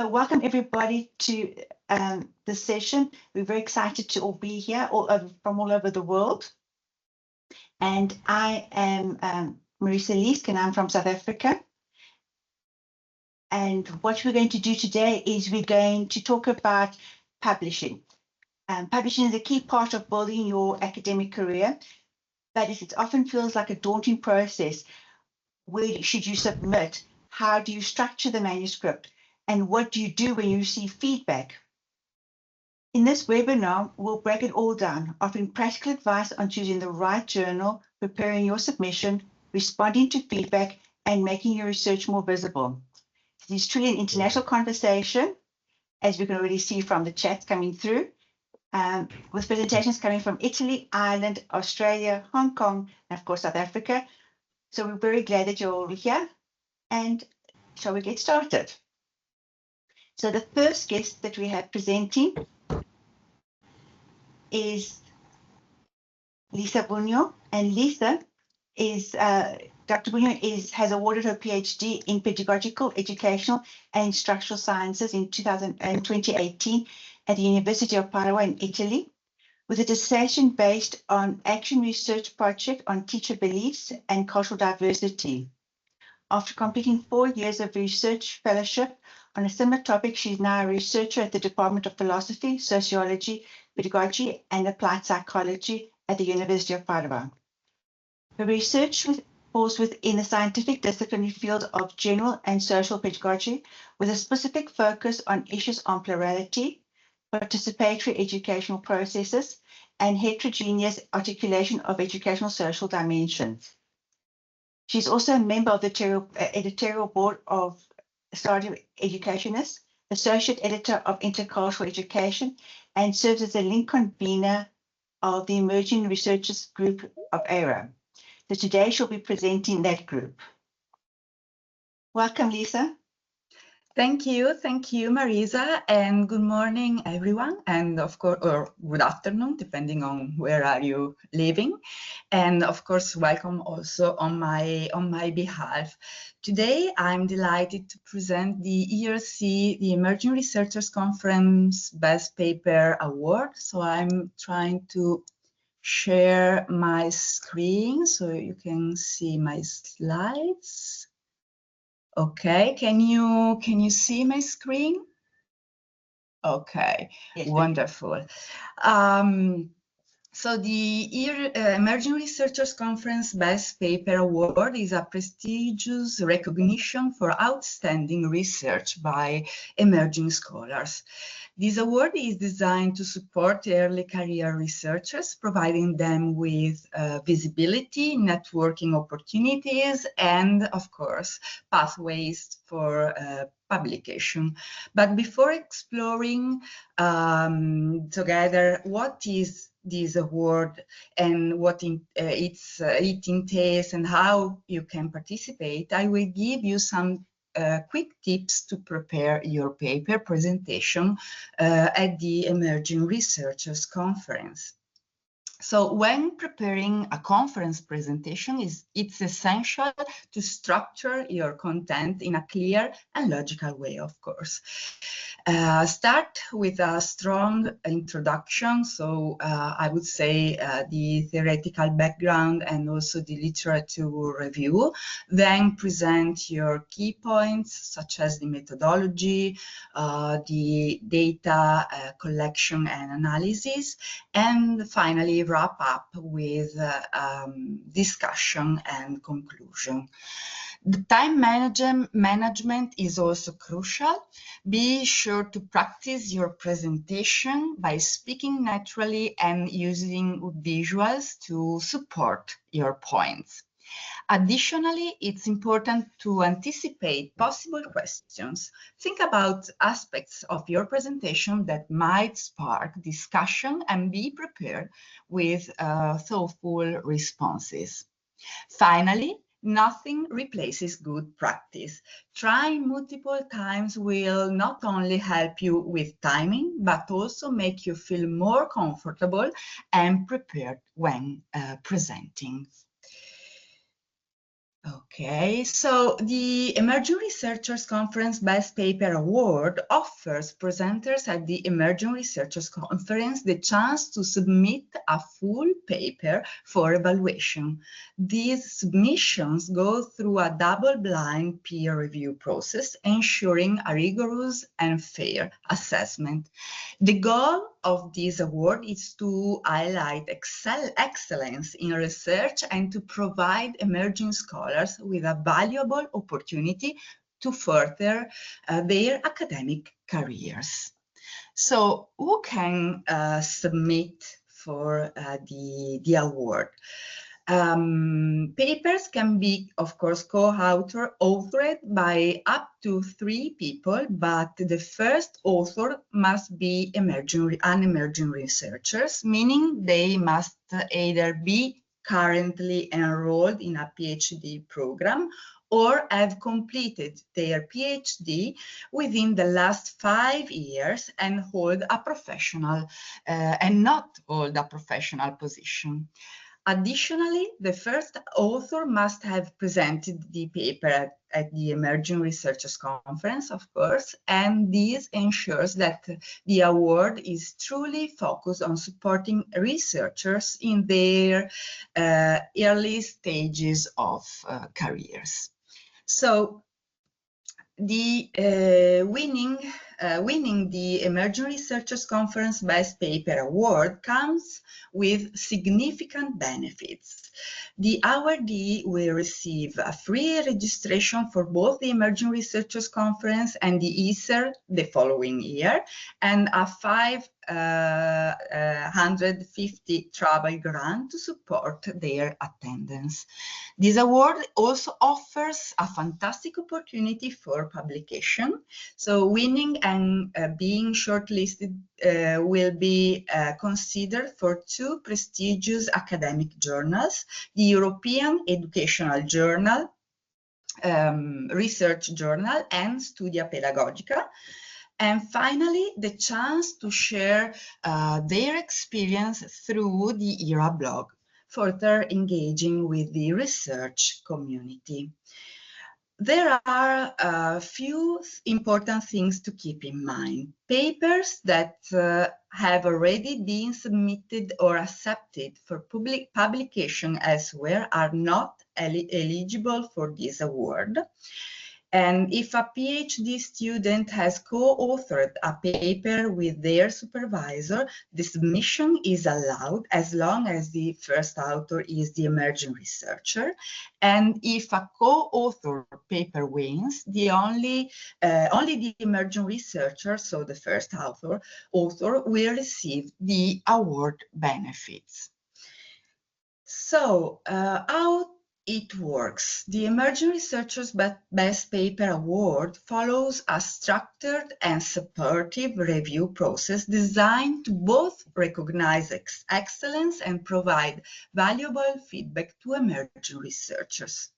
Welcome everybody to this session. We're very excited to all be here from all over the world. And I am Marisa Leesk, and I'm from South Africa. And what we're going to do today is we're going to talk about publishing. Publishing is a key part of building your academic career, but it often feels like a daunting process. Where should you submit? How do you structure the manuscript? And what do you do when you receive feedback? In this webinar, we'll break it all down, offering practical advice on choosing the right journal, preparing your submission, responding to feedback, and making your research more visible. It is truly an international conversation, as we can already see from the chats coming through, with presentations coming from Italy, Ireland, Australia, Hong Kong, and of course, South Africa. So we're very glad that you're all here. And shall we get started? So the first guest that we have presenting is Lisa Bunyo, and Lisa is Dr. Bunyo has awarded her PhD in pedagogical, educational, and instructional sciences in 2018 at the University of Padua in Italy, with a dissertation based on action research project on teacher beliefs and cultural diversity. After completing 4 years of research fellowship on a similar topic, she's now a researcher at the Department of Philosophy, Sociology, Pedagogy, and Applied Psychology at the University of Padua. Her research falls within the scientific disciplinary field of general and social pedagogy, with a specific focus on issues on plurality, participatory educational processes, and heterogeneous articulation of educational social dimensions. She's also a member of the editorial board of Starting Educationists, associate editor of Intercultural Education, and serves as a link convener of the Emerging Researchers Group of WERA. So today she'll be presenting that group. Welcome, Lisa. Thank you, Marisa, and good morning, everyone, and of course, or good afternoon, depending on where are you living, and of course, welcome also on my behalf. Today, I'm delighted to present the ERC, the Emerging Researchers Conference Best Paper Award. So I'm trying to share my screen so you can see my slides. Okay, can you see my screen? Okay, yes, wonderful. So the Emerging Researchers Conference Best Paper Award is a prestigious recognition for outstanding research by emerging scholars. This award is designed to support early career researchers, providing them with visibility, networking opportunities, and, of course, pathways for publication. But before exploring together what is this award and what it entails and how you can participate, I will give you some quick tips to prepare your paper presentation at the Emerging Researchers Conference. So when preparing a conference presentation, it's essential to structure your content in a clear and logical way, of course. Start with a strong introduction. So I would say the theoretical background and also the literature review. Then present your key points, such as the methodology, the data collection and analysis, and finally wrap up with discussion and conclusion. The time management is also crucial. Be sure to practice your presentation by speaking naturally and using visuals to support your points. Additionally, it's important to anticipate possible questions. Think about aspects of your presentation that might spark discussion and be prepared with thoughtful responses. Finally, nothing replaces good practice. Trying multiple times will not only help you with timing, but also make you feel more comfortable and prepared when presenting. Okay, so the Emerging Researchers Conference Best Paper Award offers presenters at the Emerging Researchers Conference the chance to submit a full paper for evaluation. These submissions go through a double-blind peer review process, ensuring a rigorous and fair assessment. The goal of this award is to highlight excellence in research and to provide emerging scholars with a valuable opportunity to further their academic careers. So who can submit for the award? Papers can be, of course, co-authored by up to 3 people, but the first author must be emerging researchers, meaning they must either be currently enrolled in a PhD program or have completed their PhD within the last 5 years and hold a professional and not hold a professional position. Additionally, the first author must have presented the paper at the Emerging Researchers Conference, of course, and this ensures that the award is truly focused on supporting researchers in their early stages of careers. So, the winning the Emerging Researchers Conference Best Paper Award comes with significant benefits. The awardee will receive a free registration for both the Emerging Researchers Conference and the ESER the following year, and a 550 travel grant to support their attendance. This award also offers a fantastic opportunity for publication. So winning and being shortlisted will be considered for 2 prestigious academic journals, the European Educational Journal, Research Journal, and Studia Pedagogica. And finally, the chance to share their experience through the WERA blog, further engaging with the research community. There are a few important things to keep in mind. Papers that have already been submitted or accepted for public publication elsewhere are not eligible for this award. And if a PhD student has co-authored a paper with their supervisor, the submission is allowed as long as the first author is the emerging researcher. And if a co-author paper wins, only the emerging researcher, so the first author will receive the award benefits. So how it works. The Emerging Researchers Best Paper Award follows a structured and supportive review process designed to both recognize excellence and provide valuable feedback to emerging researchers.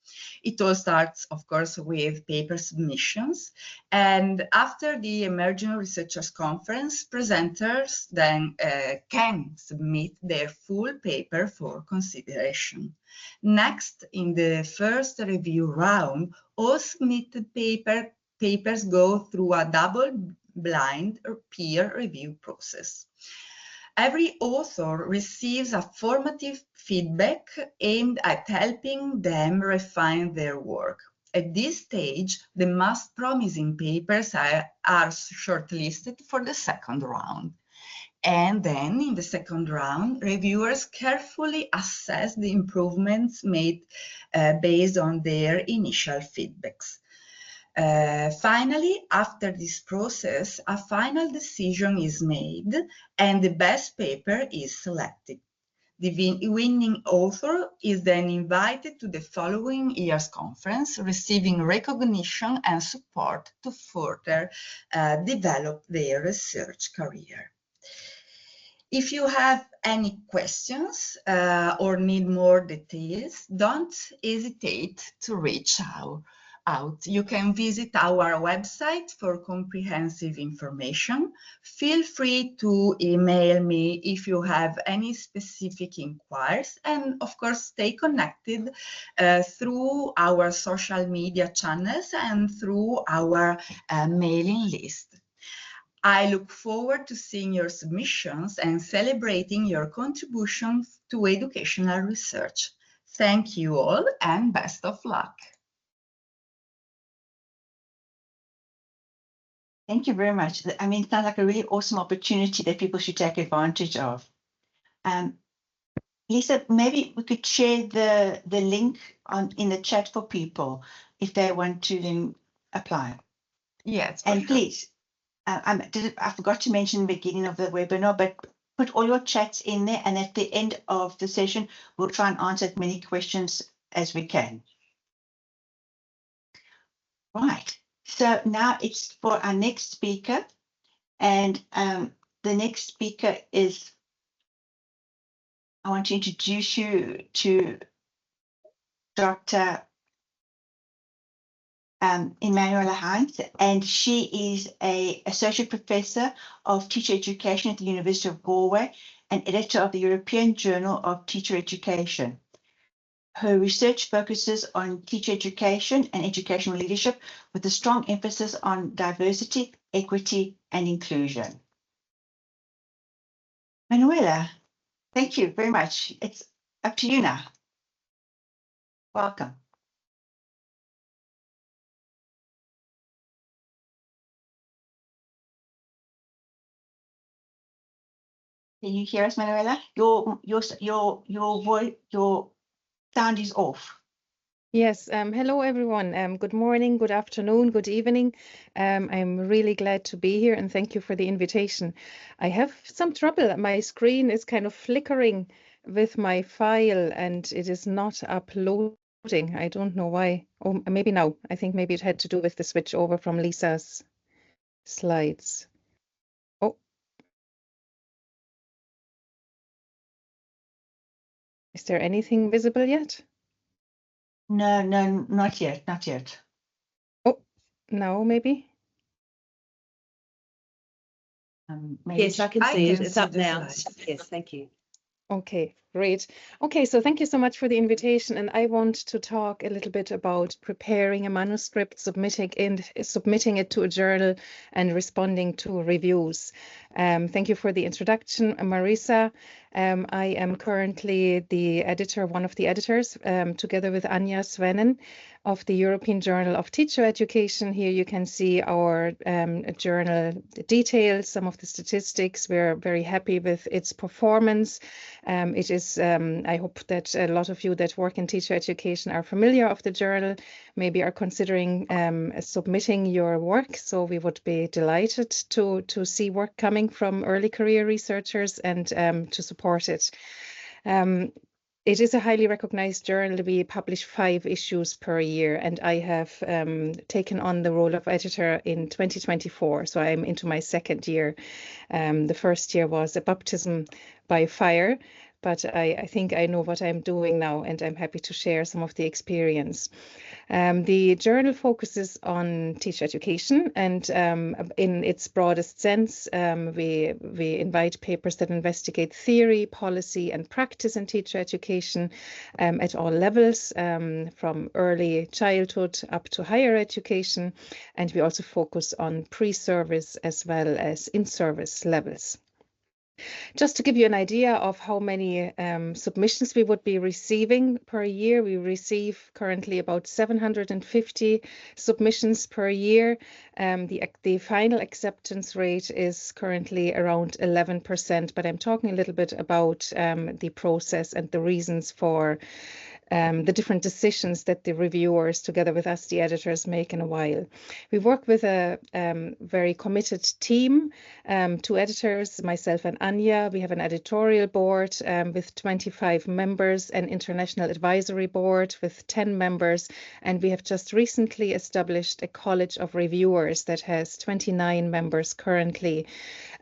It all starts, of course, with paper submissions, and after the Emerging Researchers Conference, presenters then can submit their full paper for consideration. Next, in the first review round, all submitted papers go through a double-blind peer review process. Every author receives a formative feedback aimed at helping them refine their work. At this stage, the most promising papers are shortlisted for the second round. And then in the second round, reviewers carefully assess the improvements made based on their initial feedbacks. Finally, after this process, a final decision is made and the best paper is selected. The winning author is then invited to the following year's conference, receiving recognition and support to further develop their research career. If you have any questions or need more details, don't hesitate to reach out. out. You can visit our website for comprehensive information. Feel free to email me if you have any specific inquiries, and of course stay connected through our social media channels and through our mailing list. I look forward to seeing your submissions and celebrating your contributions to educational research. Thank you all and best of luck. Thank you very much. I mean, it sounds like a really awesome opportunity that people should take advantage of. Lisa, maybe we could share the link in the chat for people if they want to then apply. Yes, and sure. Please, I forgot to mention in the beginning of the webinar, but put all your chats in there, and at the end of the session, we'll try and answer as many questions as we can. Right, so now it's for our next speaker, and the next speaker is, I want to introduce you to Dr. Emanuela Heinz, and she is an associate professor of teacher education at the University of Galway and editor of the European Journal of Teacher Education. Her research focuses on teacher education and educational leadership with a strong emphasis on diversity, equity, and inclusion. Manuela, thank you very much. It's up to you now. Welcome. Can you hear us, Manuela? Your voice, your sound is off. Yes, hello everyone. Good morning, good afternoon, good evening. I'm really glad to be here and thank you for the invitation. I have some trouble. My screen is kind of flickering with my file and it is not uploading. I don't know why. Oh, maybe now. I think maybe it had to do with the switch over from Lisa's slides. Oh. Is there anything visible yet? No, not yet, not yet. Oh, now maybe? Yes, I can see it. It's up now. Slides. Yes, thank you. Okay, great. Okay, so thank you so much for the invitation. And I want to talk a little bit about preparing a manuscript, submitting it to a journal and responding to reviews. Thank you for the introduction, Marisa. I am currently the editor, one of the editors, together with Anja Svennen of the European Journal of Teacher Education. Here you can see our journal details, some of the statistics. We're very happy with its performance. It is, I hope that a lot of you that work in teacher education are familiar of the journal, maybe are considering submitting your work. So we would be delighted to see work coming from early career researchers and to support it. It is a highly recognized journal. We publish 5 issues per year, and I have taken on the role of editor in 2024. So I'm into my 2nd year. The first year was a baptism by fire, but I think I know what I'm doing now, and I'm happy to share some of the experience. The journal focuses on teacher education, and in its broadest sense, we invite papers that investigate theory, policy, and practice in teacher education at all levels, from early childhood up to higher education, and we also focus on pre-service as well as in-service levels. Just to give you an idea of how many submissions we would be receiving per year, we receive currently about 750 submissions per year. The final acceptance rate is currently around 11%, but I'm talking a little bit about the process and the reasons for the different decisions that the reviewers, together with us, the editors, make in a while. We work with a very committed team, 2 editors, myself and Anja. We have an editorial board with 25 members, an international advisory board with 10 members, and we have just recently established a college of reviewers that has 29 members currently,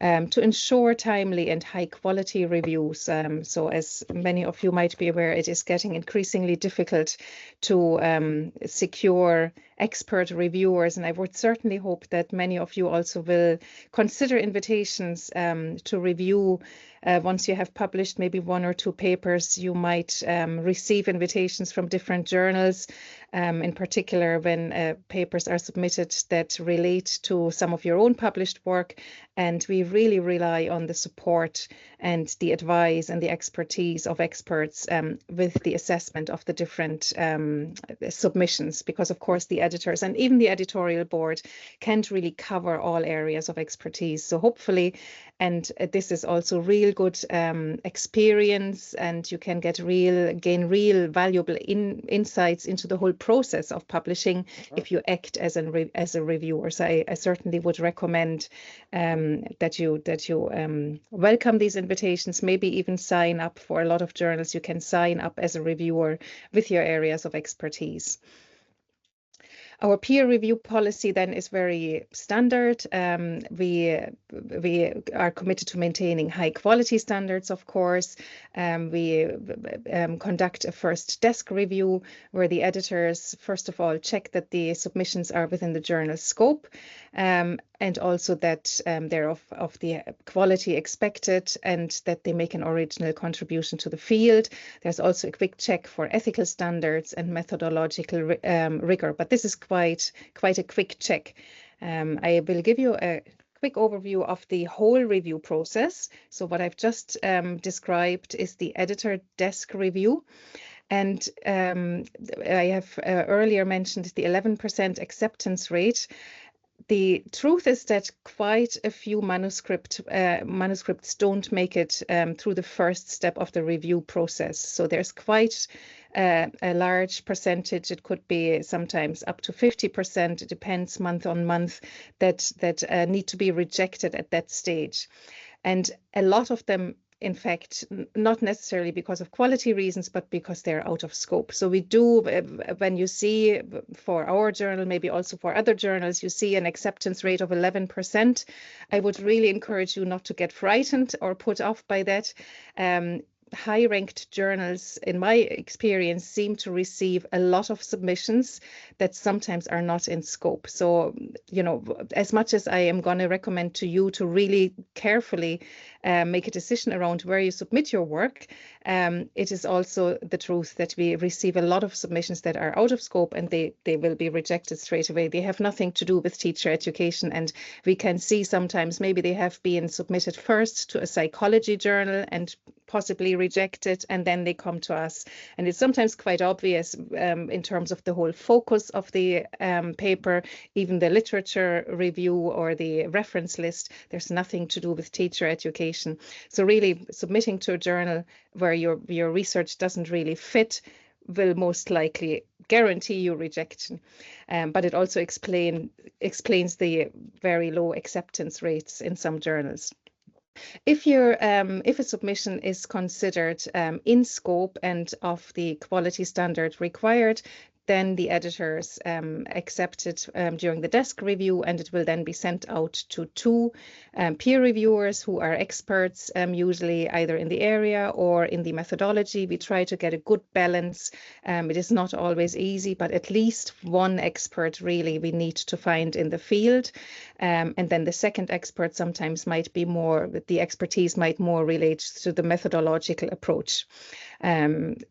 to ensure timely and high quality reviews. So as many of you might be aware, it is getting increasingly difficult to secure expert reviewers. And I would certainly hope that many of you also will consider invitations to review. Once you have published maybe 1 or 2 papers, you might receive invitations from different journals, in particular when papers are submitted that relate to some of your own published work. And we really rely on the support and the advice and the expertise of experts with the assessment of the different submissions, because of course the editors and even the editorial board can't really cover all areas of expertise. So hopefully, and this is also real good experience, and you can gain real valuable insights into the whole process of publishing if you act as a reviewer. So I certainly would recommend that you welcome these invitations, maybe even sign up. For a lot of journals, you can sign up as a reviewer with your areas of expertise. Our peer review policy then is very standard. We are committed to maintaining high quality standards, of course. We conduct a first desk review where the editors, first of all, check that the submissions are within the journal's scope, and also that they're of the quality expected and that they make an original contribution to the field. There's also a quick check for ethical standards and methodological rigor, but this is quite a quick check. I will give you a quick overview of the whole review process. So what I've just described is the editor desk review. And I have earlier mentioned the 11% acceptance rate. The truth is that quite a few manuscripts don't make it through the first step of the review process. So there's quite a large percentage. It could be sometimes up to 50%. It depends month on month that need to be rejected at that stage. And a lot of them, in fact, not necessarily because of quality reasons, but because they're out of scope. So we do, when you see for our journal, maybe also for other journals, you see an acceptance rate of 11%. I would really encourage you not to get frightened or put off by that. High-ranked journals, in my experience, seem to receive a lot of submissions that sometimes are not in scope. So, you know, as much as I am going to recommend to you to really carefully make a decision around where you submit your work, it is also the truth that we receive a lot of submissions that are out of scope and they will be rejected straight away. They have nothing to do with teacher education, and we can see sometimes maybe they have been submitted first to a psychology journal and possibly rejected, and then they come to us. And it's sometimes quite obvious in terms of the whole focus of the paper, even the literature review or the reference list. There's nothing to do with teacher education. So really submitting to a journal where your research doesn't really fit will most likely guarantee you rejection. But it also explains the very low acceptance rates in some journals. If a submission is considered in scope and of the quality standard required, then the editors accept it during the desk review, and it will then be sent out to 2 peer reviewers who are experts, usually either in the area or in the methodology. We try to get a good balance. It is not always easy, but at least one expert really we need to find in the field. And then the second expert sometimes might be the expertise might more relate to the methodological approach.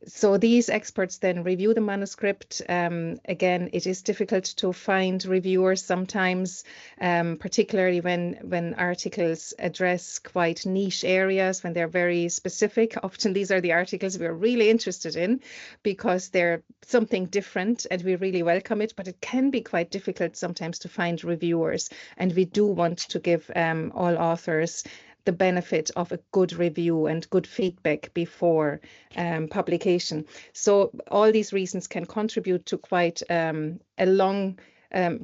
So these experts then review the manuscript. Again, it is difficult to find reviewers sometimes, particularly when articles address quite niche areas, when they're very specific. Often these are the articles we're really interested in because they're something different and we really welcome it, but it can be quite difficult sometimes to find reviewers. And we do want to give all authors the benefit of a good review and good feedback before publication. So all these reasons can contribute to quite a long,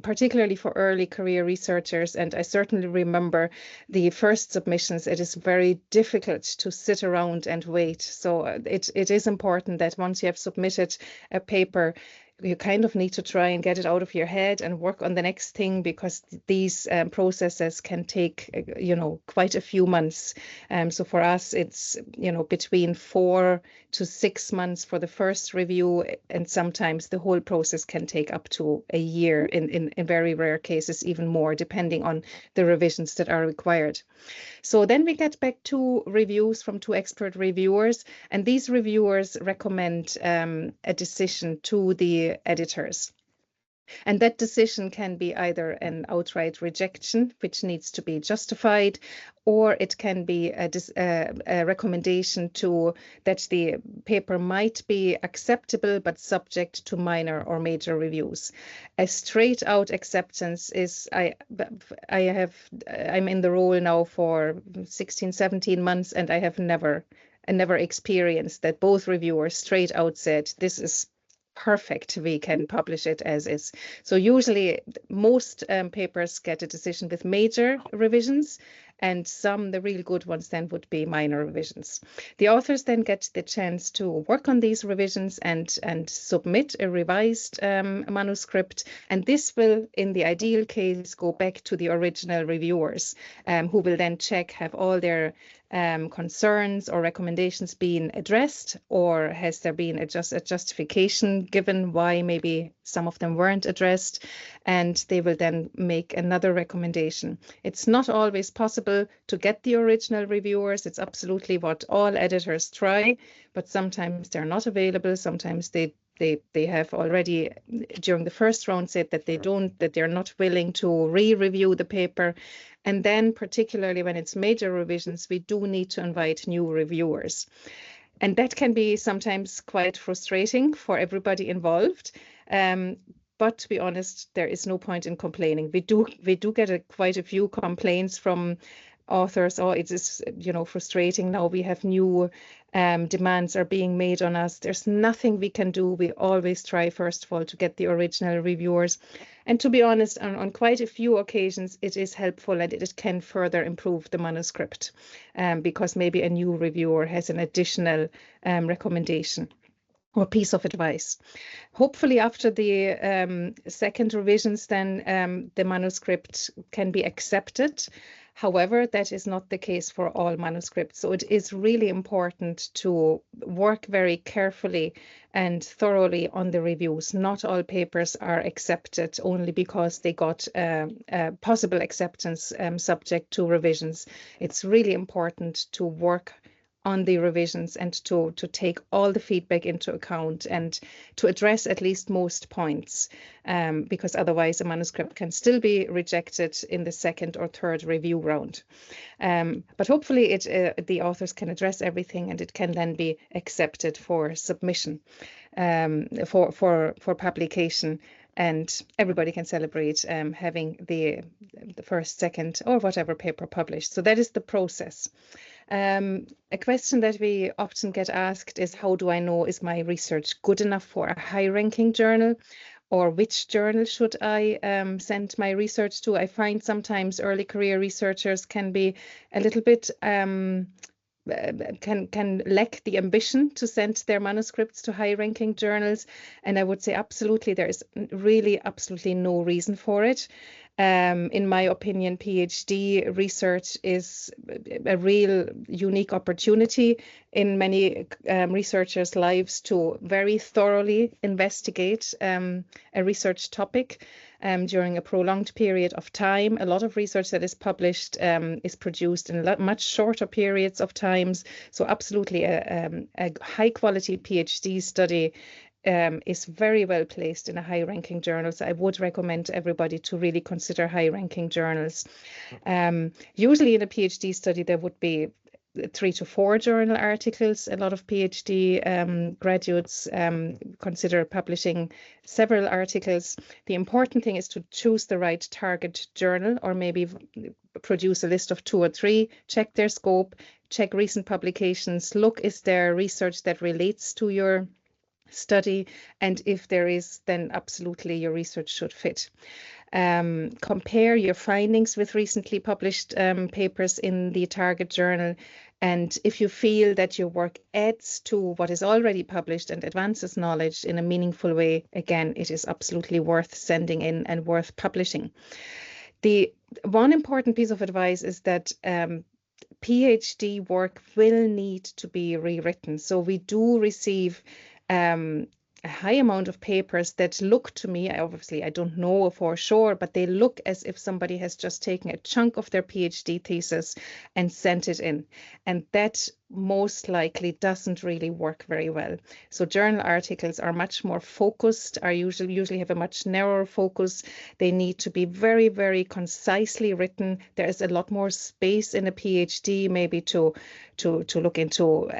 particularly for early career researchers. And I certainly remember the first submissions, it is very difficult to sit around and wait. So it is important that once you have submitted a paper, you kind of need to try and get it out of your head and work on the next thing, because these processes can take, quite a few months. So for us, it's, between 4 to 6 months for the first review, and sometimes the whole process can take up to a year, in very rare cases, even more, depending on the revisions that are required. So then we get back 2 reviews from 2 expert reviewers, and these reviewers recommend a decision to the editors. And that decision can be either an outright rejection, which needs to be justified, or it can be a recommendation that the paper might be acceptable but subject to minor or major reviews. A straight out acceptance is, I'm in the role now for 16, 17 months, and I have never experienced that both reviewers straight out said, this is perfect, we can publish it as is. So usually most papers get a decision with major revisions, and some, the real good ones, then would be minor revisions. The authors then get the chance to work on these revisions and submit a revised manuscript, and this will, in the ideal case, go back to the original reviewers, who will then check, have all their concerns or recommendations been addressed, or has there been a justification given why maybe some of them weren't addressed, and they will then make another recommendation. It's not always possible to get the original reviewers. It's absolutely what all editors try, but sometimes they're not available. Sometimes they have already during the first round said that they're not willing to re-review the paper. And then particularly when it's major revisions, we do need to invite new reviewers. And that can be sometimes quite frustrating for everybody involved. But to be honest, there is no point in complaining. We do get quite a few complaints from authors. Oh, it is, frustrating. Now we have new demands are being made on us. There's nothing we can do. We always try, first of all, to get the original reviewers. And to be honest, on quite a few occasions, it is helpful, and it can further improve the manuscript, because maybe a new reviewer has an additional recommendation or piece of advice. Hopefully after the second revisions, then the manuscript can be accepted. However, that is not the case for all manuscripts. So it is really important to work very carefully and thoroughly on the reviews. Not all papers are accepted only because they got possible acceptance subject to revisions. It's really important to work on the revisions and to take all the feedback into account and to address at least most points, because otherwise a manuscript can still be rejected in the second or third review round. But hopefully the authors can address everything, and it can then be accepted for submission, for publication, and everybody can celebrate having the first, second, or whatever paper published. So that is the process. A question that we often get asked is, how do I know, is my research good enough for a high-ranking journal, or which journal should I send my research to? I find sometimes early career researchers can be a little bit can lack the ambition to send their manuscripts to high-ranking journals, and I would say absolutely there is really absolutely no reason for it. In my opinion, PhD research is a real unique opportunity in many researchers' lives to very thoroughly investigate a research topic during a prolonged period of time. A lot of research that is published is produced in much shorter periods of times. So absolutely a high quality PhD study is very well placed in a high-ranking journal. So I would recommend everybody to really consider high-ranking journals. Usually in a PhD study, there would be 3 to 4 journal articles. A lot of PhD graduates consider publishing several articles. The important thing is to choose the right target journal, or maybe produce a list of 2 or 3, check their scope, check recent publications, look, is there research that relates to your study, and if there is, then absolutely your research should fit. Compare your findings with recently published papers in the target journal, and if you feel that your work adds to what is already published and advances knowledge in a meaningful way, again, it is absolutely worth sending in and worth publishing. The one important piece of advice is that PhD work will need to be rewritten. So we do receive a high amount of papers that look to me, obviously I don't know for sure, but they look as if somebody has just taken a chunk of their PhD thesis and sent it in. And that most likely doesn't really work very well. So journal articles are much more focused, are usually have a much narrower focus. They need to be very, very concisely written. There is a lot more space in a PhD maybe to look into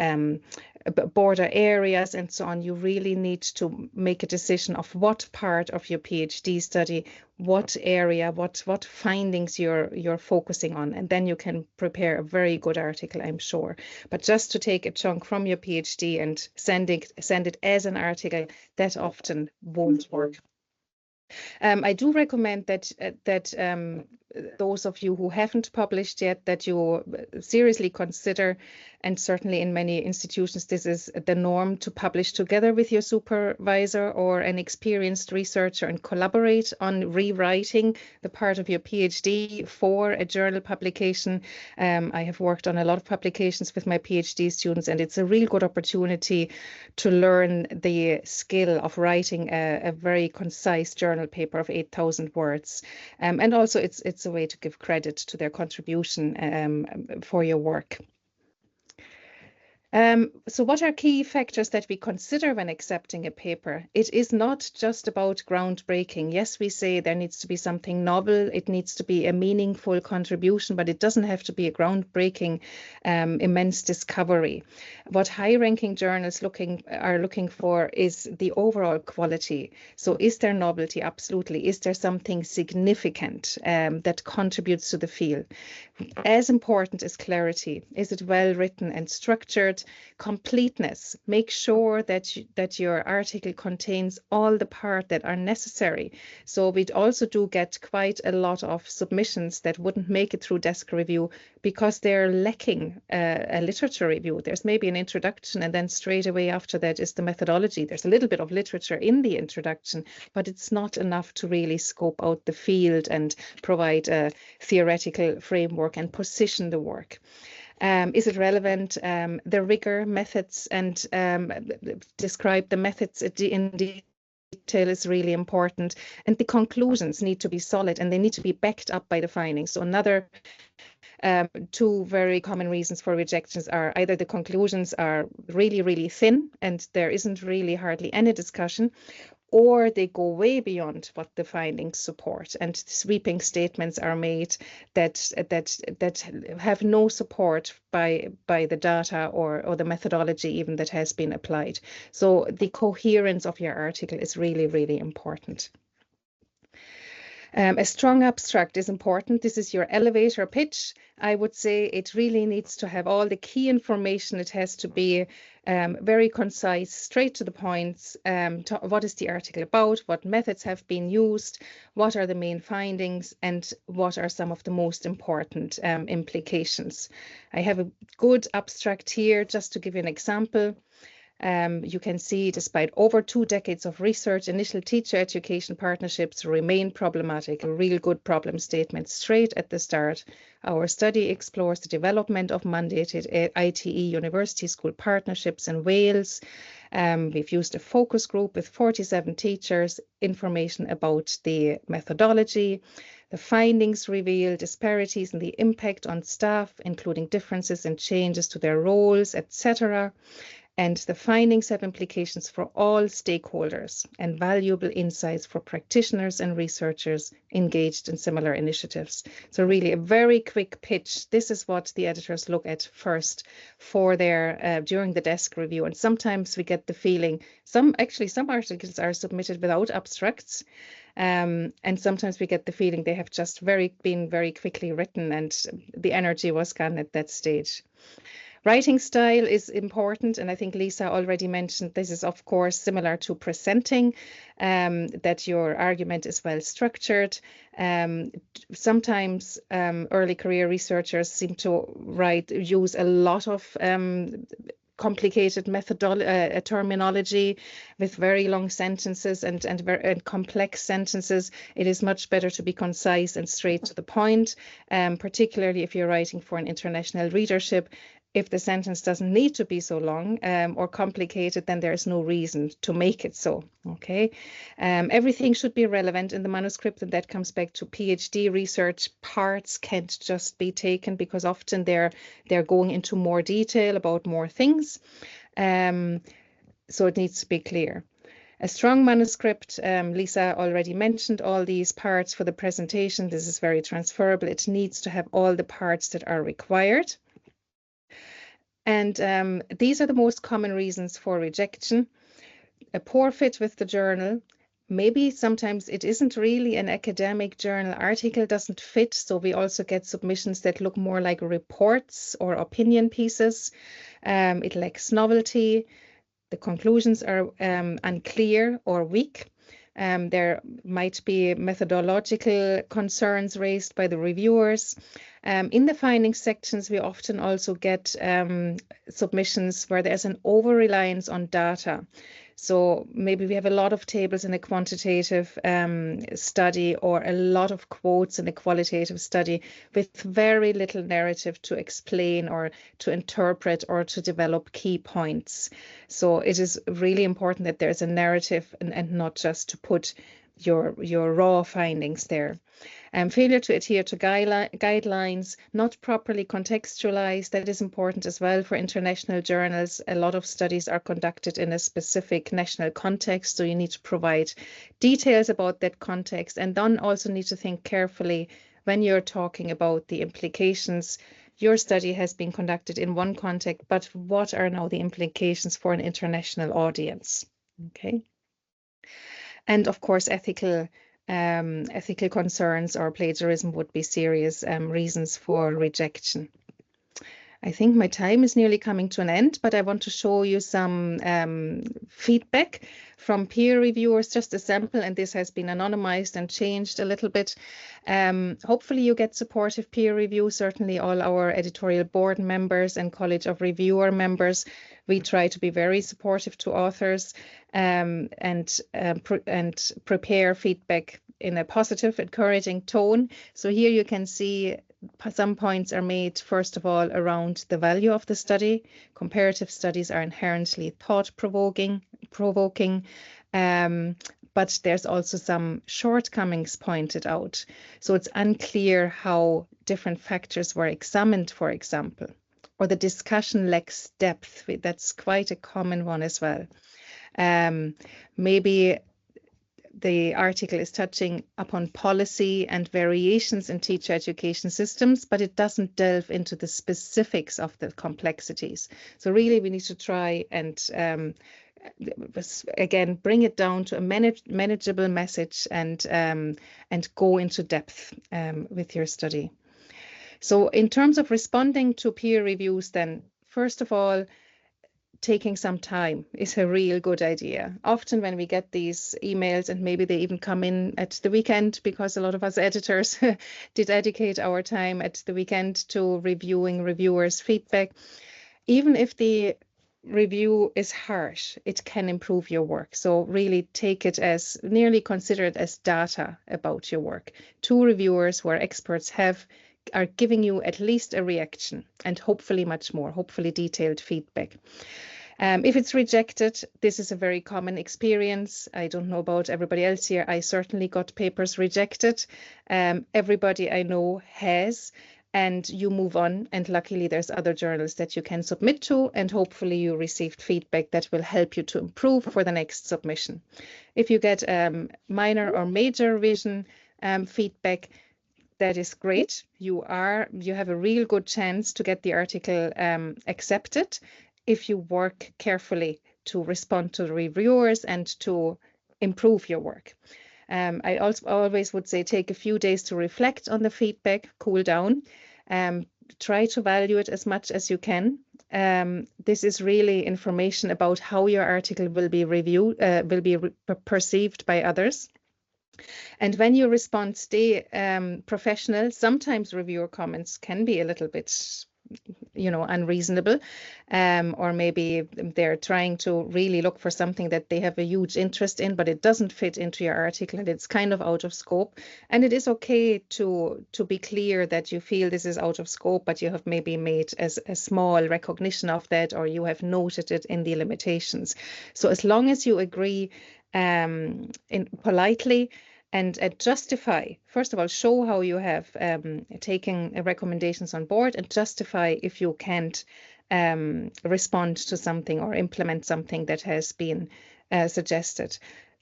border areas and so on. You really need to make a decision of what part of your PhD study, what area, what findings you're focusing on, and then you can prepare a very good article, I'm sure. But just to take a chunk from your PhD and send it as an article, that often won't work. I do recommend that those of you who haven't published yet, that you seriously consider, and certainly in many institutions this is the norm, to publish together with your supervisor or an experienced researcher and collaborate on rewriting the part of your PhD for a journal publication. I have worked on a lot of publications with my PhD students, and it's a real good opportunity to learn the skill of writing a very concise journal paper of 8,000 words. And also it's a way to give credit to their contribution for your work. So what are key factors that we consider when accepting a paper? It is not just about groundbreaking. Yes, we say there needs to be something novel. It needs to be a meaningful contribution, but it doesn't have to be a groundbreaking, immense discovery. What high-ranking journals are looking for is the overall quality. So is there novelty? Absolutely. Is there something significant that contributes to the field? As important as clarity. Is it well written and structured? Completeness. Make sure that your article contains all the parts that are necessary. So we also do get quite a lot of submissions that wouldn't make it through desk review because they're lacking a literature review. There's maybe an introduction, and then straight away after that is the methodology. There's a little bit of literature in the introduction, but it's not enough to really scope out the field and provide a theoretical framework and position the work. Is it relevant? The rigor, methods, and describe the methods in detail is really important. And the conclusions need to be solid, and they need to be backed up by the findings. So another two very common reasons for rejections are either the conclusions are really, really thin and there isn't really hardly any discussion, or they go way beyond what the findings support, and sweeping statements are made that have no support by the data or the methodology even that has been applied. So the coherence of your article is really, really important. A strong abstract is important. This is your elevator pitch. I would say it really needs to have all the key information. It has to be very concise, straight to the point. What is the article about? What methods have been used? What are the main findings? And what are some of the most important implications? I have a good abstract here just to give you an example. You can see, despite over 2 decades of research, initial teacher education partnerships remain problematic. A real good problem statement straight at the start. Our study explores the development of mandated ITE university school partnerships in Wales. We've used a focus group with 47 teachers, information about the methodology. The findings reveal disparities in the impact on staff, including differences and changes to their roles, etc. And the findings have implications for all stakeholders and valuable insights for practitioners and researchers engaged in similar initiatives. So really a very quick pitch. This is what the editors look at first for their during the desk review. And sometimes we get the feeling, some articles are submitted without abstracts. And sometimes we get the feeling they have just been very quickly written and the energy was gone at that stage. Writing style is important, and I think Lisa already mentioned this is, of course, similar to presenting, that your argument is well structured. Sometimes early career researchers seem to use a lot of complicated terminology with very long sentences and complex sentences. It is much better to be concise and straight to the point, particularly if you're writing for an international readership. If the sentence doesn't need to be so long or complicated, then there's no reason to make it so. Okay, everything should be relevant in the manuscript, and that comes back to PhD research. Parts can't just be taken because often they're going into more detail about more things. So it needs to be clear. A strong manuscript, Lisa already mentioned all these parts for the presentation. This is very transferable. It needs to have all the parts that are required. And these are the most common reasons for rejection. A poor fit with the journal. Maybe sometimes it isn't really an academic journal article, doesn't fit. So we also get submissions that look more like reports or opinion pieces. It lacks novelty. The conclusions are unclear or weak. There might be methodological concerns raised by the reviewers. In the findings sections, we often also get submissions where there's an over-reliance on data. So maybe we have a lot of tables in a quantitative study or a lot of quotes in a qualitative study with very little narrative to explain or to interpret or to develop key points. So it is really important that there's a narrative and not just to put your raw findings there. Failure to adhere to guidelines, not properly contextualized, that is important as well for international journals. A lot of studies are conducted in a specific national context, so you need to provide details about that context, and then also need to think carefully when you're talking about the implications. Your study has been conducted in one context, but what are now the implications for an international audience? Okay. And of course, ethical concerns or plagiarism would be serious reasons for rejection. I think my time is nearly coming to an end, but I want to show you some feedback from peer reviewers, just a sample, and this has been anonymized and changed a little bit. Hopefully you get supportive peer review. Certainly all our editorial board members and College of Reviewer members, we try to be very supportive to authors and prepare feedback in a positive, encouraging tone. So here you can see some points are made, first of all, around the value of the study. Comparative studies are inherently thought-provoking, but there's also some shortcomings pointed out. So it's unclear how different factors were examined, for example, or the discussion lacks depth. That's quite a common one as well. Maybe the article is touching upon policy and variations in teacher education systems, but it doesn't delve into the specifics of the complexities. So really we need to try and again bring it down to a manageable message and go into depth with your study. So in terms of responding to peer reviews, then first of all, taking some time is a real good idea. Often when we get these emails, and maybe they even come in at the weekend, because a lot of us editors did dedicate our time at the weekend to reviewing reviewers' feedback. Even if the review is harsh, it can improve your work. So really take it as, nearly consider it as data about your work. 2 reviewers who are experts are giving you at least a reaction and hopefully much more, hopefully detailed feedback. If it's rejected, this is a very common experience. I don't know about everybody else here. I certainly got papers rejected. Everybody I know has, and you move on. And luckily there's other journals that you can submit to, and hopefully you received feedback that will help you to improve for the next submission. If you get minor or major revision feedback, that is great. You have a real good chance to get the article accepted if you work carefully to respond to the reviewers and to improve your work. I also always would say take a few days to reflect on the feedback, cool down, try to value it as much as you can. this is really information about how your article will be reviewed, perceived by others. And when you respond, stay professional. Sometimes reviewer comments can be a little bit, unreasonable, or maybe they're trying to really look for something that they have a huge interest in, but it doesn't fit into your article and it's kind of out of scope. And it is okay to be clear that you feel this is out of scope, but you have maybe made a small recognition of that, or you have noted it in the limitations. So as long as you agree politely, and justify, first of all, show how you have taken recommendations on board, and justify if you can't respond to something or implement something that has been suggested.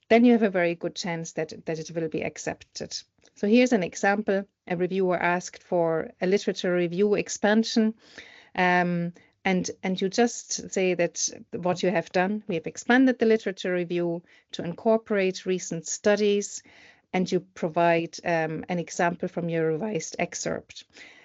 Then you have a very good chance that it will be accepted. So here's an example. A reviewer asked for a literature review expansion. And you just say that what you have done, we have expanded the literature review to incorporate recent studies, and you provide an example from your revised excerpt.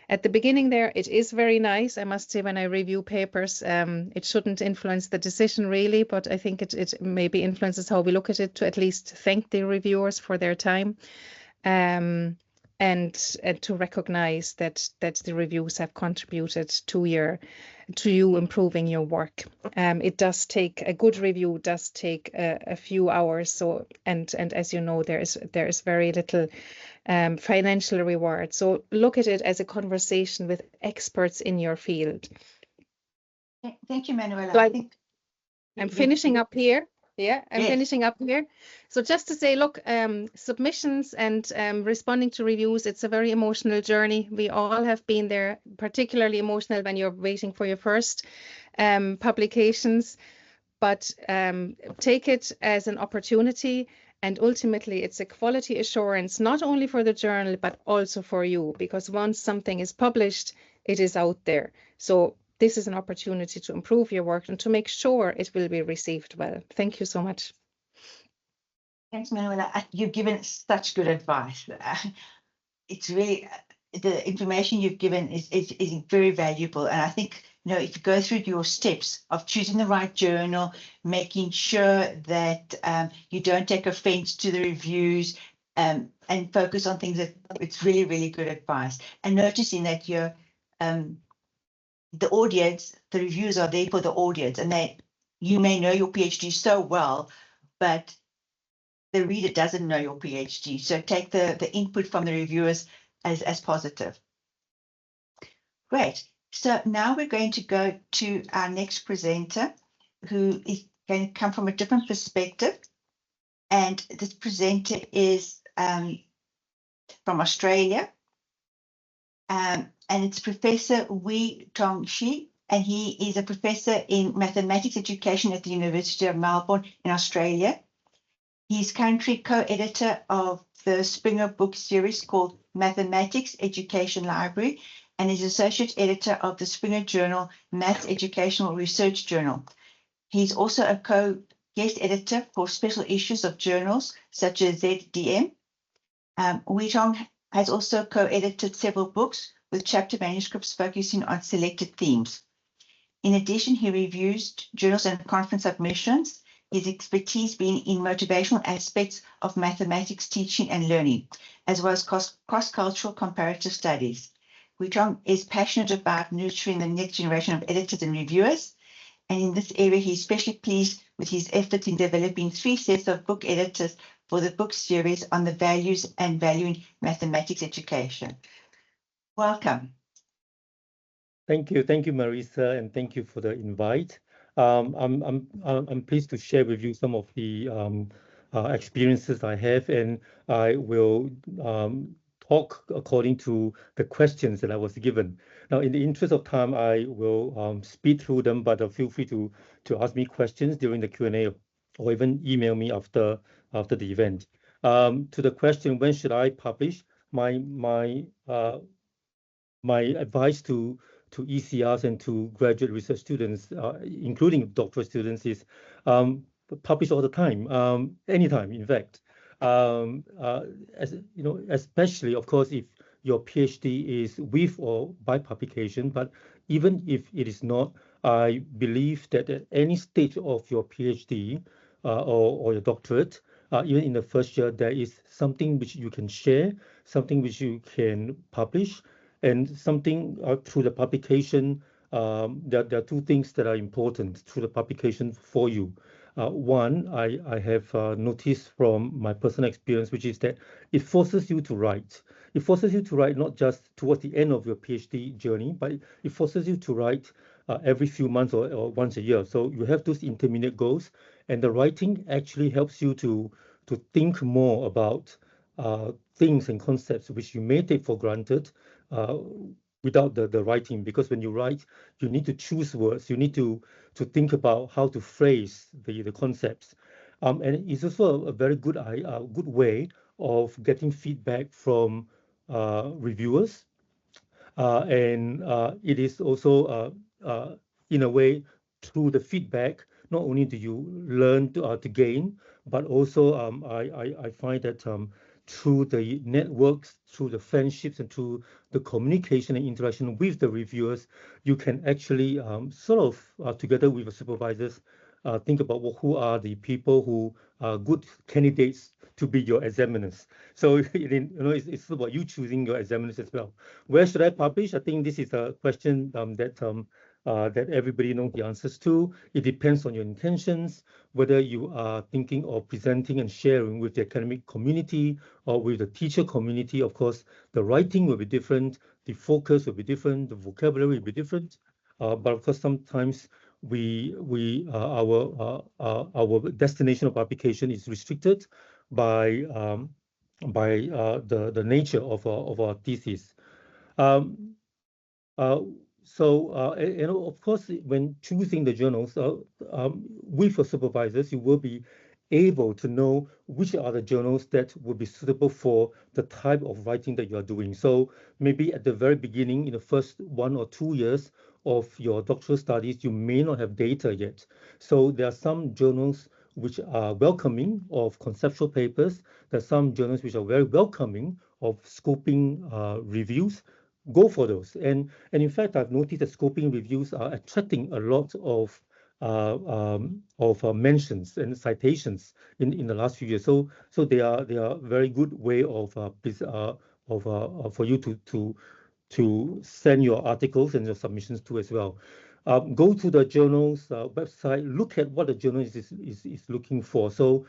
At the beginning there, it is very nice. I must say, when I review papers, it shouldn't influence the decision really, but I think it maybe influences how we look at it, to at least thank the reviewers for their time. And to recognize that the reviews have contributed to you improving your work. It does take, a good review does take a few hours. So and as you know, there is very little financial reward. So look at it as a conversation with experts in your field. Thank you, Manuela. So I think I'm finishing up here. Yeah, I'm Yes. finishing up here. So just to say, look, submissions and responding to reviews, it's a very emotional journey. We all have been there, particularly emotional when you're waiting for your first publications. But take it as an opportunity, and ultimately it's a quality assurance, not only for the journal, but also for you, because once something is published, it is out there. So this is an opportunity to improve your work and to make sure it will be received well. Thank you so much. Thanks, Manuela. You've given such good advice. It's really, the information you've given is very valuable. And I think, if you go through your steps of choosing the right journal, making sure that you don't take offense to the reviews, and focus on things that it's really, really good advice. And noticing that you're the audience, the reviews are there for the audience, and you may know your PhD so well, but the reader doesn't know your PhD. So take the input from the reviewers as positive. Great. So now we're going to go to our next presenter, who is going to come from a different perspective. And this presenter is from Australia. And it's Professor Wei Tong Shi, and he is a professor in mathematics education at the University of Melbourne in Australia. He's currently co-editor of the Springer book series called Mathematics Education Library, and is associate editor of the Springer Journal Maths Educational Research Journal. He's also a co-guest editor for special issues of journals such as ZDM. Wei Tong has also co-edited several books with chapter manuscripts focusing on selected themes. In addition, he reviews journals and conference submissions, his expertise being in motivational aspects of mathematics teaching and learning, as well as cross-cultural comparative studies. Wei Tong is passionate about nurturing the next generation of editors and reviewers, and in this area, he's especially pleased with his efforts in developing 3 sets of book editors for the book series on the values and valuing mathematics education. Welcome. Thank you, Marisa, and thank you for the invite. I'm pleased to share with you some of the experiences I have, and I will talk according to the questions that I was given. Now, in the interest of time, I will speed through them, but feel free to ask me questions during the Q&A, or even email me after the event. To the question, when should I publish? My advice to ECRs and to graduate research students, including doctoral students, is publish all the time, anytime, in fact. As you know, especially, of course, if your PhD is with or by publication, but even if it is not, I believe that at any stage of your PhD or your doctorate, even in the first year, there is something which you can share, something which you can publish, and something through the publication. There are two things that are important through the publication for you. One, I have noticed from my personal experience, which is that it forces you to write. It forces you to write not just towards the end of your PhD journey, but it forces you to write every few months or once a year. So you have those intermediate goals, and the writing actually helps you to think more about things and concepts which you may take for granted without the writing. Because when you write, you need to choose words, you need to think about how to phrase the concepts. And it's also a very good way of getting feedback from reviewers, and it is also, in a way, through the feedback, not only do you learn to gain, but also I find that through the networks, through the friendships, and through the communication and interaction with the reviewers, you can actually sort of, together with the supervisors, think about who are the people who are good candidates to be your examiners. So it's about you choosing your examiners as well. Where should I publish? I think this is a question that everybody knows the answers to. It depends on your intentions, whether you are thinking of presenting and sharing with the academic community or with the teacher community. Of course, the writing will be different, the focus will be different, the vocabulary will be different. But of course, sometimes our destination of publication is restricted by the nature of our thesis. Um, uh, of course, when choosing the journals with your supervisors, you will be able to know which are the journals that will be suitable for the type of writing that you are doing. So maybe at the very beginning, in the first 1 or 2 years of your doctoral studies, you may not have data yet. So there are some journals which are welcoming of conceptual papers. There are some journals which are very welcoming of scoping reviews. Go for those. And in fact, I've noticed that scoping reviews are attracting a lot of mentions and citations in the last few years. So they are very good way of for you to send your articles and your submissions to as well. Go to the journal's website, look at what the journal is looking for. So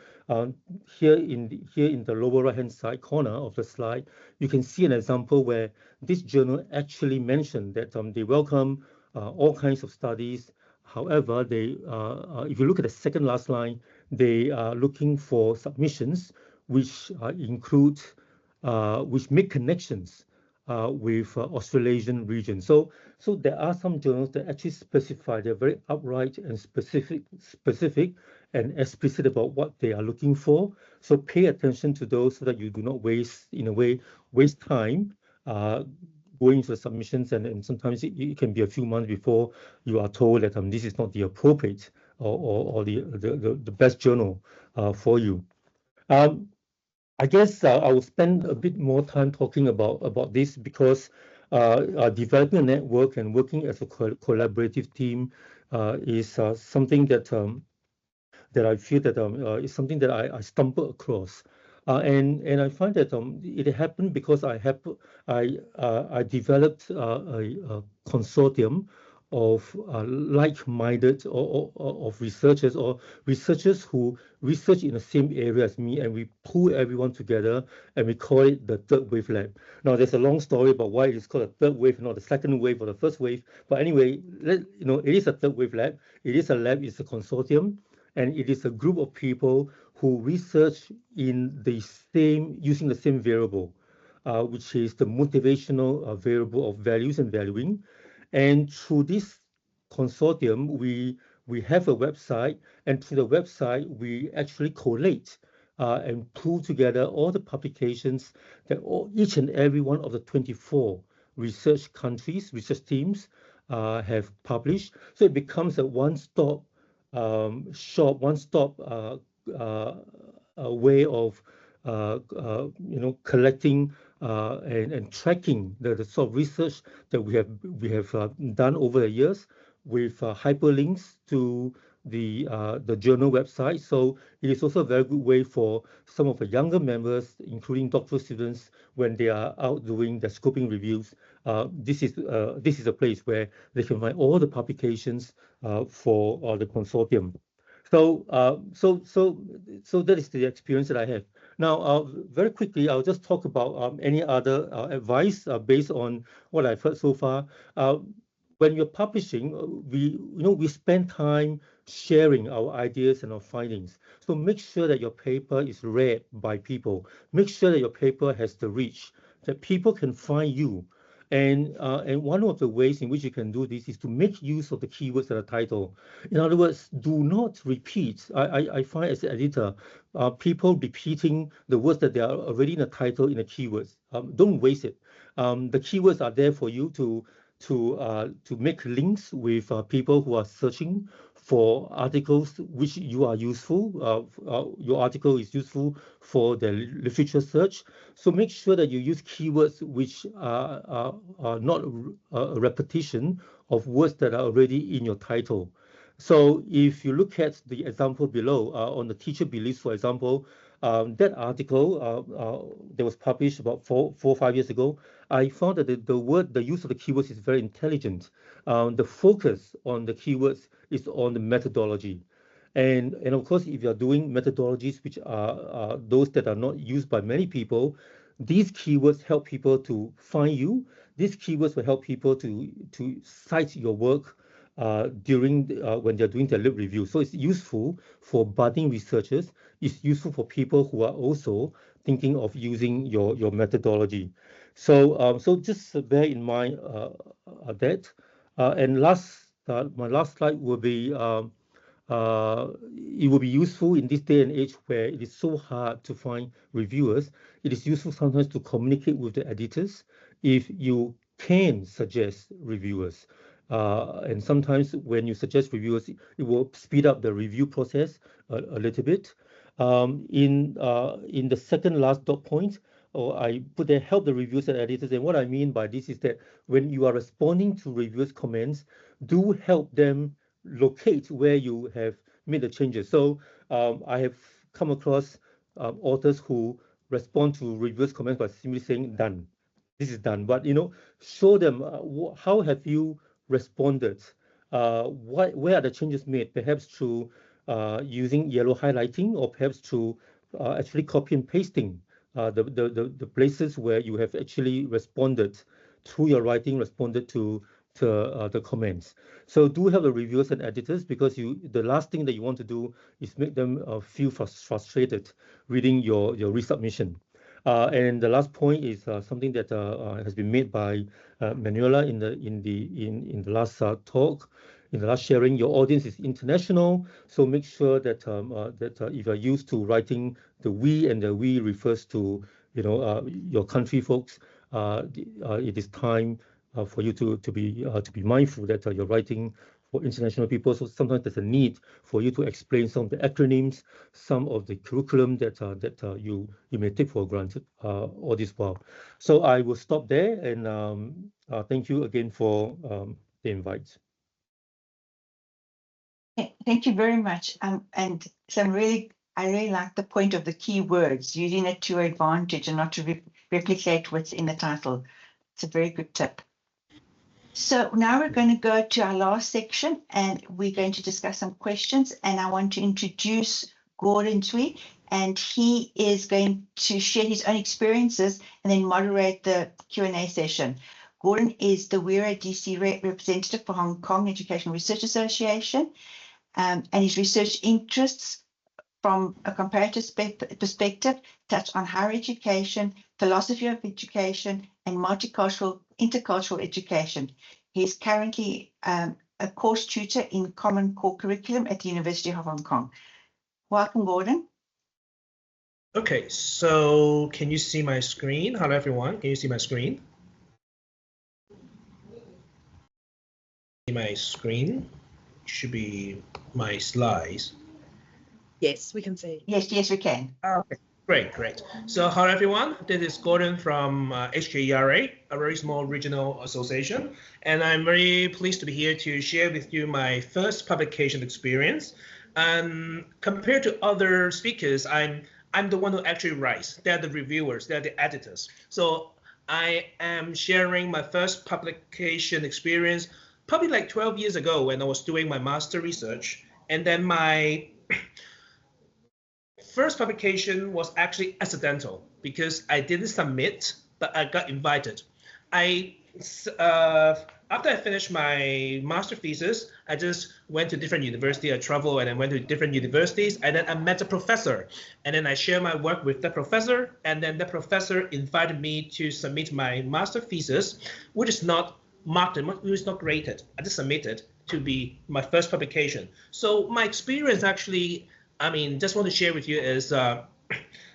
here in the lower right-hand side corner of the slide, you can see an example where this journal actually mentioned that they welcome all kinds of studies. However, if you look at the second last line, they are looking for submissions which which make connections with Australasian region. So there are some journals that actually specify, they're very outright and specific and explicit about what they are looking for. So pay attention to those so that you do not waste time going to the submissions, and sometimes it can be a few months before you are told that this is not the appropriate or the best journal for you. I guess I will spend a bit more time talking about this because developing a network and working as a collaborative team is something that I feel that is something that I stumble across. And I find that it happened because I developed a consortium of like-minded of researchers or researchers who research in the same area as me, and we pull everyone together and we call it the third wave lab. Now there's a long story about why it's called a third wave, not the second wave or the first wave. But anyway, it is a third wave lab. It is a lab. It's a consortium. And it is a group of people who research using the same variable, which is the motivational variable of values and valuing. And through this consortium, we have a website, and through the website, we actually collate and pull together all the publications that each and every one of the 24 research teams have published. So it becomes a one-stop shop, one-stop way of collecting and tracking the sort of research that we have done over the years with hyperlinks to the journal website. So it is also a very good way for some of the younger members, including doctoral students, when they are out doing the scoping reviews. This is a place where they can find all the publications for the consortium. So that is the experience that I have. Now, very quickly, I'll just talk about any other advice based on what I've heard so far. When you're publishing, we spend time sharing our ideas and our findings. So make sure that your paper is read by people. Make sure that your paper has the reach, that people can find you. And one of the ways in which you can do this is to make use of the keywords in the title. In other words, do not repeat. I find as an editor, people repeating the words that they are already in the title in the keywords. Don't waste it. The keywords are there for you to make links with people who are searching for articles which you are useful. Your article is useful for the literature search. So make sure that you use keywords which are not a repetition of words that are already in your title. So if you look at the example below on the teacher beliefs, for example, that article that was published about 4 or 5 years ago, I found that the use of the keywords is very intelligent. The focus on the keywords is on the methodology. And of course, if you're doing methodologies which are those that are not used by many people, these keywords help people to find you. These keywords will help people to cite your work during when they're doing their lit review. So it's useful for budding researchers. It's useful for people who are also thinking of using your methodology. So so just bear in mind that. And my last slide will be it will be useful in this day and age where it is so hard to find reviewers. It is useful sometimes to communicate with the editors if you can suggest reviewers. And sometimes when you suggest reviewers, it will speed up the review process a little bit. In the second last dot point, I put there, help the reviewers and editors. And what I mean by this is that when you are responding to reviewers' comments, do help them locate where you have made the changes. So I have come across authors who respond to reviewers' comments by simply saying done. This is done. But show them how have you responded. Where are the changes made? Perhaps through using yellow highlighting, or perhaps through actually copy and pasting the places where you have actually responded through your writing, responded to the comments. So do have the reviewers and editors, because the last thing that you want to do is make them feel frustrated reading your resubmission. And the last point is something that has been made by Manuela in the last talk, in the last sharing. Your audience is international, so make sure that if you're used to writing the we, and the we refers to your country folks, it is time for you to be mindful that you're writing for international people. So sometimes there's a need for you to explain some of the acronyms, some of the curriculum that you may take for granted all this while. So I will stop there, and thank you again for the invite. Thank you very much. And so I really like the point of the key words, using it to your advantage and not to replicate what's in the title. It's a very good tip. So now we're going to go to our last section, and we're going to discuss some questions. And I want to introduce Gordon Tui, and he is going to share his own experiences and then moderate the Q&A session. Gordon is the WERA DC representative for Hong Kong Educational Research Association, and his research interests from a comparative perspective touch on higher education, philosophy of education, and intercultural education. He is currently a course tutor in Common Core Curriculum at the University of Hong Kong. Welcome, Gordon. Okay, so can you see my screen? Hello, everyone. Can you see my screen? My screen should be my slides. Yes, we can see. Yes, we can. Okay, Great. So hello everyone, this is Gordon from HKERA, a very small regional association, and I'm very pleased to be here to share with you my first publication experience. Compared to other speakers, I'm the one who actually writes. They're the reviewers, they're the editors. So I am sharing my first publication experience probably like 12 years ago when I was doing my master research, and then my first publication was actually accidental because I didn't submit, but I got invited. After I finished my master thesis, I just went to different universities. I traveled and I went to different universities, and then I met a professor, and then I shared my work with the professor, and then the professor invited me to submit my master thesis, which is not marked, it was not graded. I just submitted to be my first publication. So my experience actually, just want to share with you is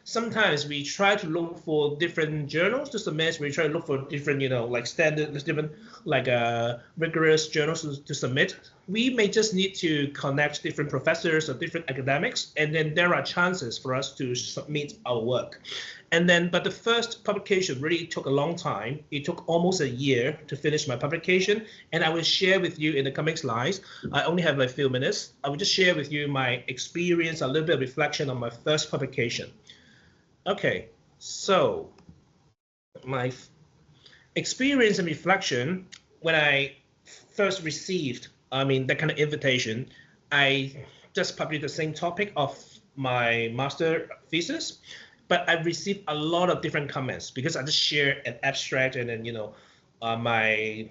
sometimes we try to look for different journals to submit. We try to look for different, like standard, different, like rigorous journals to submit. We may just need to connect different professors or different academics, and then there are chances for us to submit our work. But the first publication really took a long time. It took almost a year to finish my publication, and I will share with you in the coming slides. I only have a few minutes. I will just share with you my experience, a little bit of reflection on my first publication. Okay, so my experience and reflection when I first received, that kind of invitation, I just published the same topic of my master thesis, but I received a lot of different comments because I just shared an abstract and then, my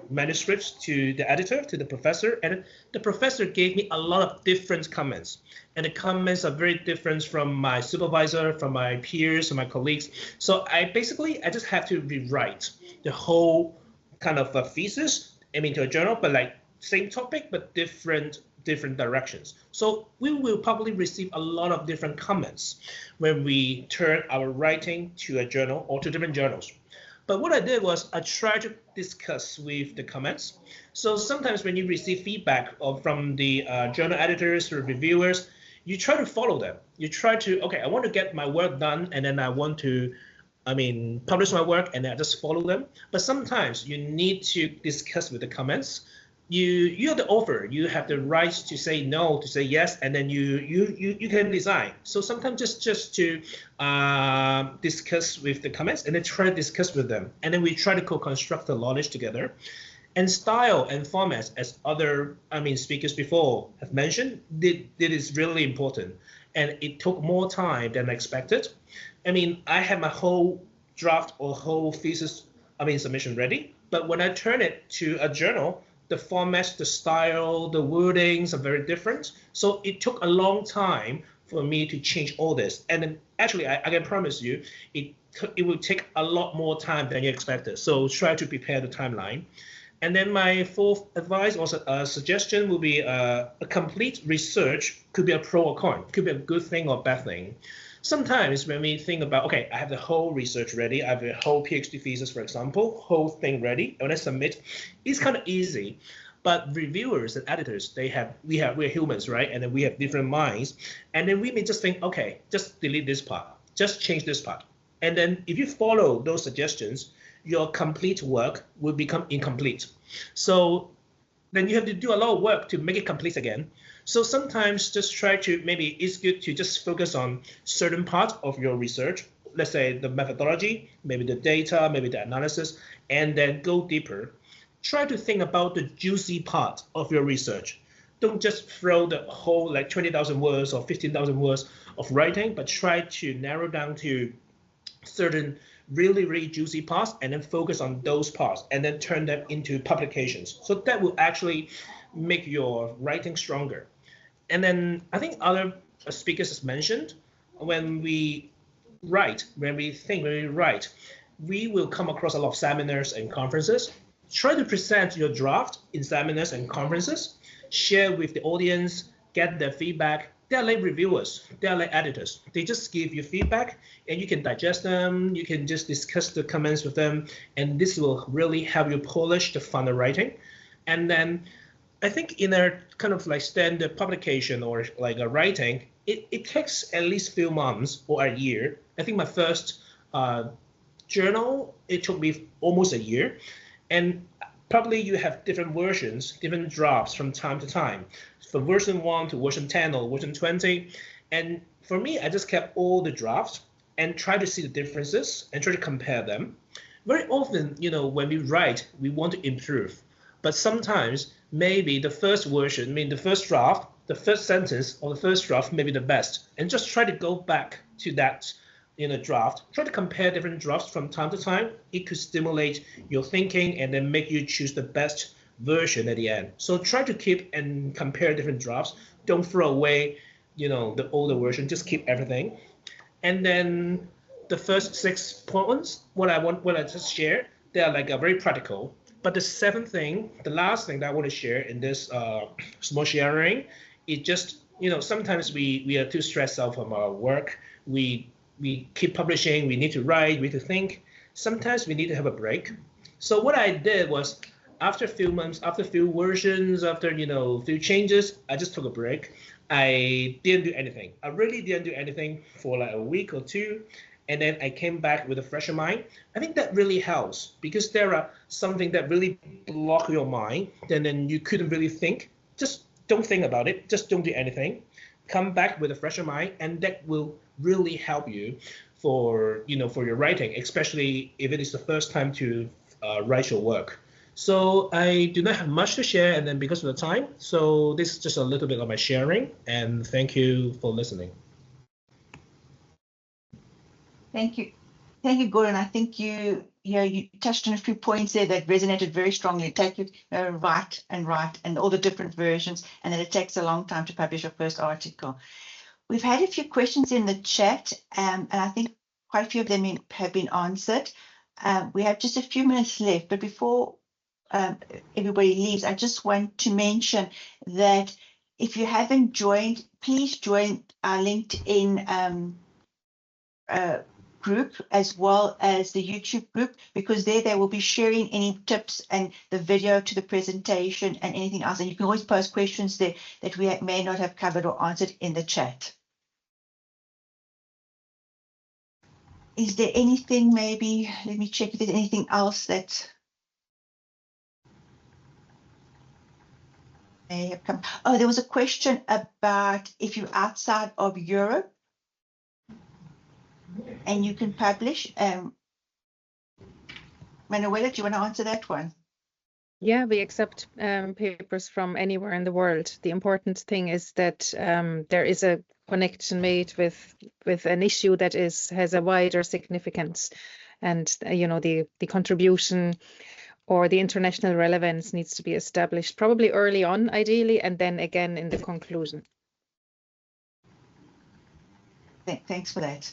manuscripts to the editor, to the professor, and the professor gave me a lot of different comments. And the comments are very different from my supervisor, from my peers, from my colleagues. So I just have to rewrite the whole kind of a thesis, to a journal, but like same topic, but different directions. So we will probably receive a lot of different comments when we turn our writing to a journal or to different journals. But what I did was I tried to discuss with the comments. So sometimes when you receive feedback from the journal editors or reviewers, you try to follow them. You try to, okay, I want to get my work done, and then I want to, publish my work, and I just follow them. But sometimes you need to discuss with the comments. You're the author. You have the right to say no, to say yes, and then you can design. So sometimes just to discuss with the comments, and then try to discuss with them, and then we try to co-construct the knowledge together. And style and formats, as other speakers before have mentioned, it is really important, and it took more time than I expected. I had my whole draft or whole thesis submission ready, but when I turn it to a journal, the formats, the style, the wordings are very different. So it took a long time for me to change all this. And then actually, I can promise you, it will take a lot more time than you expected. So try to prepare the timeline. And then my fourth advice or suggestion will be a complete research could be a pro or con, could be a good thing or bad thing. Sometimes when we think about, okay, I have the whole research ready, I have a whole PhD thesis, for example, whole thing ready, and when I submit, it's kind of easy. But reviewers and editors, we're humans, right? And then we have different minds. And then we may just think, okay, just delete this part, just change this part. And then if you follow those suggestions, your complete work will become incomplete. So then you have to do a lot of work to make it complete again. So sometimes just try to, maybe it's good to just focus on certain parts of your research, let's say the methodology, maybe the data, maybe the analysis, and then go deeper. Try to think about the juicy part of your research. Don't just throw the whole like 20,000 words or 15,000 words of writing, but try to narrow down to certain really, really juicy parts and then focus on those parts and then turn them into publications. So that will actually make your writing stronger. And then I think other speakers has mentioned, when we write, we will come across a lot of seminars and conferences. Try to present your draft in seminars and conferences, share with the audience, get their feedback. They're like reviewers, they're like editors. They just give you feedback and you can digest them, you can just discuss the comments with them, and this will really help you polish the final writing. And then I think in a kind of like standard publication or like a writing, it takes at least a few months or a year. I think my first journal, it took me almost a year. And probably you have different versions, different drafts from time to time, from version 1 to version 10 or version 20. And for me, I just kept all the drafts and try to see the differences and try to compare them. Very often, when we write, we want to improve. But sometimes maybe the first version, the first draft, the first sentence of the first draft may be the best. And just try to go back to that draft. Try to compare different drafts from time to time. It could stimulate your thinking and then make you choose the best version at the end. So try to keep and compare different drafts. Don't throw away, the older version. Just keep everything. And then the first 6 points, what I just shared, they are like very practical. But the seventh thing, the last thing that I want to share in this small sharing, it just, sometimes we are too stressed out from our work. We keep publishing, we need to write, we need to think. Sometimes we need to have a break. So what I did was, after a few months, after a few versions, after a few changes, I just took a break. I didn't do anything. I really didn't do anything for like a week or two. And then I came back with a fresher mind. I think that really helps, because there are something that really block your mind, and then you couldn't really think. Just don't think about it. Just don't do anything. Come back with a fresher mind, and that will really help you for your writing, especially if it is the first time to write your work. So I do not have much to share, and then because of the time, so this is just a little bit of my sharing, and thank you for listening. Thank you, Gordon. I think you touched on a few points there that resonated very strongly. Take it write and all the different versions, and that it takes a long time to publish your first article. We've had a few questions in the chat, and I think quite a few of them have been answered. We have just a few minutes left, but before everybody leaves, I just want to mention that if you haven't joined, please join our LinkedIn group as well as the YouTube group, because there they will be sharing any tips and the video to the presentation and anything else. And you can always post questions there that we may not have covered or answered in the chat. Is there anything, maybe, let me check if there's anything else that may have come. Oh, there was a question about if you're outside of Europe and you can publish. Manuela, do you want to answer that one? Yeah, we accept papers from anywhere in the world. The important thing is that there is a connection made with an issue that has a wider significance, and the contribution or the international relevance needs to be established probably early on, ideally, and then again in the conclusion. Thanks for that.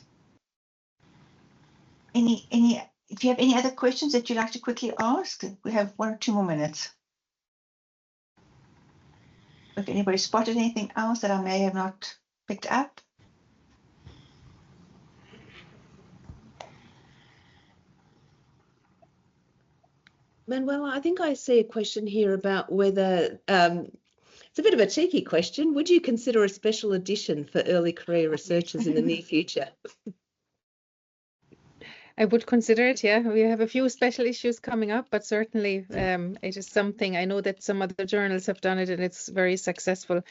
If you have any other questions that you'd like to quickly ask, we have 1 or 2 more minutes. If anybody spotted anything else that I may have not picked up. Manuela, I think I see a question here about whether, it's a bit of a cheeky question, would you consider a special edition for early career researchers in the near future? I would consider it, yeah. We have a few special issues coming up, but certainly it is something. I know that some other journals have done it and it's very successful.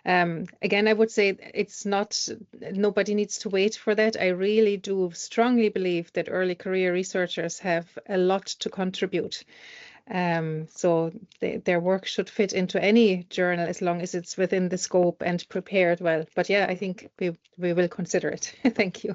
Again, I would say it's not, nobody needs to wait for that. I really do strongly believe that early career researchers have a lot to contribute. So their work should fit into any journal as long as it's within the scope and prepared well. But yeah, I think we will consider it. Thank you.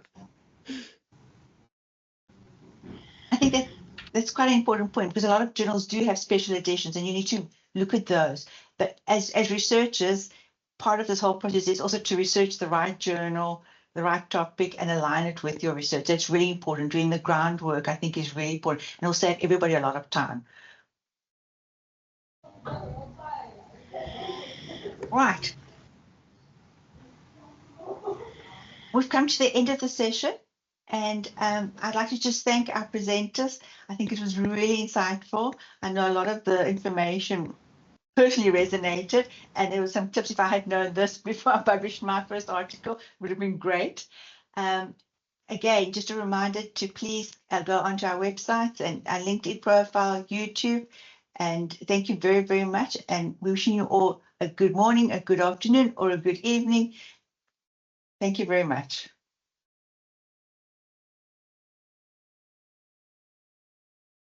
I think that's quite an important point, because a lot of journals do have special editions and you need to look at those. But as researchers, part of this whole process is also to research the right journal, the right topic, and align it with your research. That's really important. Doing the groundwork, I think, is really important, and will save everybody a lot of time. Right. We've come to the end of the session. And I'd like to just thank our presenters. I think it was really insightful. I know a lot of the information personally resonated, and there were some tips. If I had known this before I published my first article, it would have been great. Again, just a reminder to please go onto our websites and our LinkedIn profile, YouTube. And thank you very, very much. And we're wishing you all a good morning, a good afternoon, or a good evening. Thank you very much.